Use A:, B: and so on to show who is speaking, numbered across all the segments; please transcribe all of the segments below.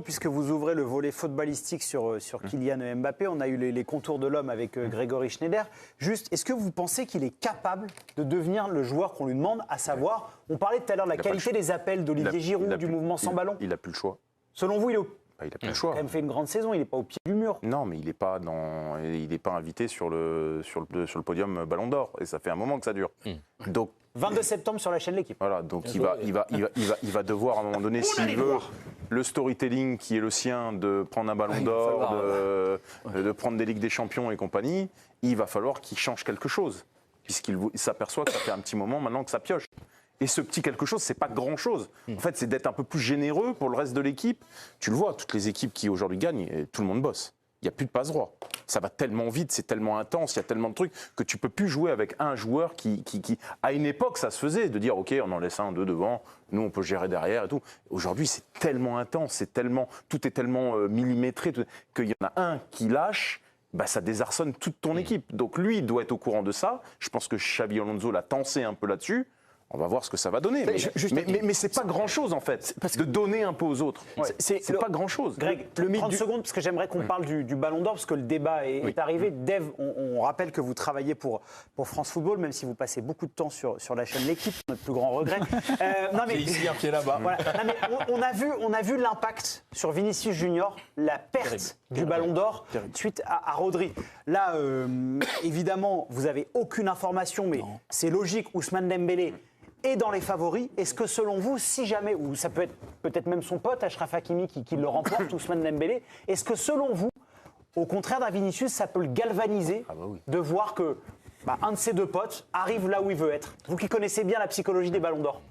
A: puisque vous ouvrez le volet footballistique sur Kylian Mbappé. On a eu les contours de l'homme avec Grégory Schneider. Juste, est-ce que vous pensez qu'il est capable de devenir le joueur qu'on lui demande, à savoir, on parlait tout à l'heure de la qualité des appels d'Olivier Giroud, du mouvement sans ballon.
B: Il n'a plus le choix.
A: Selon vous, il
B: n'a plus le choix.
A: Il a quand même fait une grande saison, il n'est pas au pied du mur.
B: Non, mais il n'est pas invité sur le podium Ballon d'Or. Et ça fait un moment que ça dure. Donc,
A: 22 septembre sur la chaîne L'Équipe.
B: Voilà, donc il va devoir à un moment donné, s'il veut le storytelling qui est le sien, de prendre un Ballon d'Or, de prendre des Ligues des Champions et compagnie, il va falloir qu'il change quelque chose, puisqu'il s'aperçoit que ça fait un petit moment maintenant que ça pioche. Et ce petit quelque chose, c'est pas grand-chose. En fait, c'est d'être un peu plus généreux pour le reste de l'équipe. Tu le vois, toutes les équipes qui aujourd'hui gagnent, tout le monde bosse. Il n'y a plus de passe droit. Ça va tellement vite, c'est tellement intense, il y a tellement de trucs que tu ne peux plus jouer avec un joueur qui... À une époque, ça se faisait, de dire, OK, on en laisse un, deux devant, nous, on peut gérer derrière et tout. Aujourd'hui, c'est tellement intense, tout est tellement millimétré qu'il y en a un qui lâche, bah, ça désarçonne toute ton équipe. Donc lui, il doit être au courant de ça. Je pense que Xabi Alonso l'a tensé un peu là-dessus. On va voir ce que ça va donner. Mais c'est pas grand-chose, en fait, de donner un peu aux autres. C'est pas grand-chose.
A: Greg, 30 secondes, parce que j'aimerais qu'on parle du Ballon d'Or, parce que le débat est arrivé. Dave, on rappelle que vous travaillez pour France Football, même si vous passez beaucoup de temps sur la chaîne L'Équipe, notre plus grand regret.
C: C'est ici, un pied là-bas.
A: Voilà. On a vu l'impact sur Vinicius Junior, la perte du Ballon d'Or suite à Rodri. Là, évidemment, vous n'avez aucune information, mais c'est logique, Ousmane Dembélé est dans les favoris. Est-ce que selon vous, si jamais, ou ça peut être peut-être même son pote, Achraf Hakimi, qui le remporte, Ousmane Dembélé, est-ce que selon vous, au contraire d'un Vinicius, ça peut le galvaniser de voir que un de ses deux potes arrive là où il veut être? Vous qui connaissez bien la psychologie des Ballons d'Or.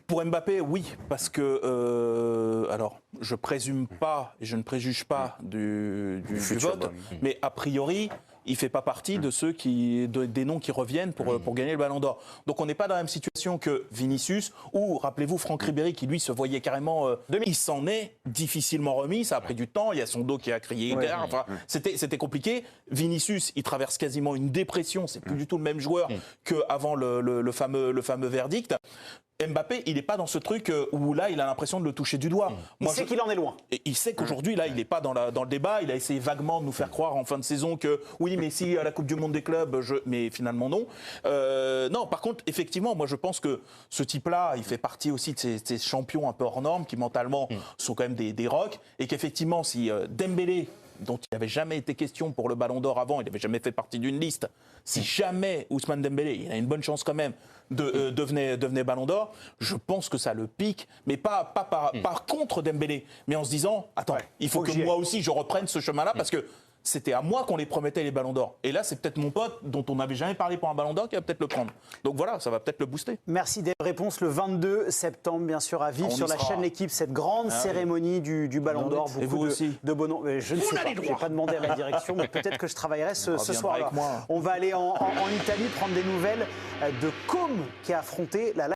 C: Pour Mbappé, oui, parce que, alors, je présume pas, et je ne préjuge pas du vote, mais a priori, il ne fait pas partie de ceux des noms qui reviennent pour gagner le Ballon d'Or. Donc on n'est pas dans la même situation que Vinicius, ou rappelez-vous Franck Ribéry qui lui se voyait carrément, il s'en est difficilement remis, ça a pris du temps, il y a son dos qui a crié gare, enfin, c'était compliqué. Vinicius, il traverse quasiment une dépression, c'est plus du tout le même joueur qu'avant le fameux verdict. Mbappé, il n'est pas dans ce truc où là, il a l'impression de le toucher du doigt.
A: Il sait qu'il en est loin.
C: Et il sait qu'aujourd'hui, là, il n'est pas dans le débat. Il a essayé vaguement de nous faire croire en fin de saison que oui, mais si à la Coupe du Monde des clubs, mais finalement non. Non, par contre, effectivement, moi je pense que ce type-là, il fait partie aussi de ces champions un peu hors normes qui mentalement sont quand même des rocs. Et qu'effectivement, si Dembélé, dont il n'avait jamais été question pour le Ballon d'Or avant, il n'avait jamais fait partie d'une liste. Si jamais Ousmane Dembélé, il a une bonne chance quand même, devenait Ballon d'Or, je pense que ça le pique, mais pas contre Dembélé, mais en se disant, attends, il faut que moi aussi je reprenne ce chemin-là, parce que c'était à moi qu'on les promettait les Ballons d'Or. Et là, c'est peut-être mon pote, dont on n'avait jamais parlé pour un Ballon d'Or, qui va peut-être le prendre. Donc voilà, ça va peut-être le booster.
A: Merci des réponses. Le 22 septembre, bien sûr, à vivre sur la chaîne L'Équipe, cette grande cérémonie du Ballon d'Or.
C: Et vous aussi.
A: De bon nom. Je ne sais pas, je n'ai pas demandé à ma direction, mais peut-être que je travaillerai ce soir-là. On va aller en Italie prendre des nouvelles de Com qui a affronté la